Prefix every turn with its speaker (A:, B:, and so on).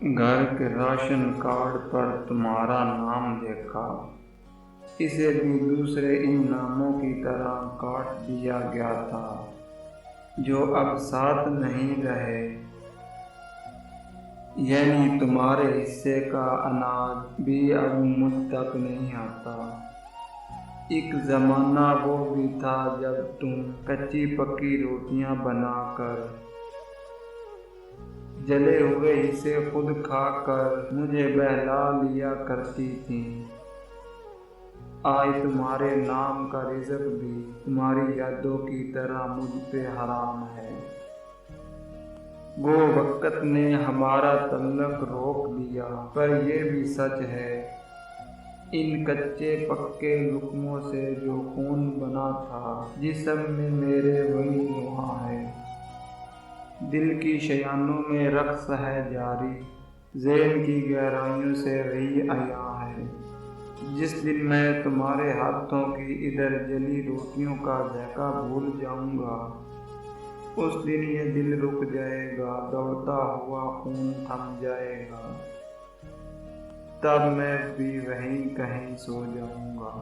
A: گھر کے ration card پر تمہارا نام دیکھا، اسے بھی دوسرے ان ناموں کی طرح کاٹ دیا گیا تھا جو اب ساتھ نہیں رہے، یعنی تمہارے حصے کا اناج بھی اب مجھ تک نہیں آتا۔ ایک زمانہ وہ بھی تھا جب تم کچی پکی روٹیاں بنا کر جلے ہوئے حصے خود کھا کر مجھے بہلا لیا کرتی تھیں۔ آج تمہارے نام کا رزق بھی تمہاری یادوں کی طرح مجھ پہ حرام ہے۔ وہ وقت نے ہمارا تعلق روک دیا، پر یہ بھی سچ ہے، ان کچے پکے لقموں سے جو خون بنا تھا جسم میں میرے وہی دھواں ہے۔ دل کی شیانوں میں رقص ہے جاری، ذہن کی گہرائیوں سے وہی عیاں ہے۔ جس دن میں تمہارے ہاتھوں کی ادھر جلی روٹیوں کا ذائقہ بھول جاؤں گا، اس دن یہ دل رک جائے گا، دوڑتا ہوا خون تھم جائے گا، تب میں بھی وہیں کہیں سو جاؤں گا۔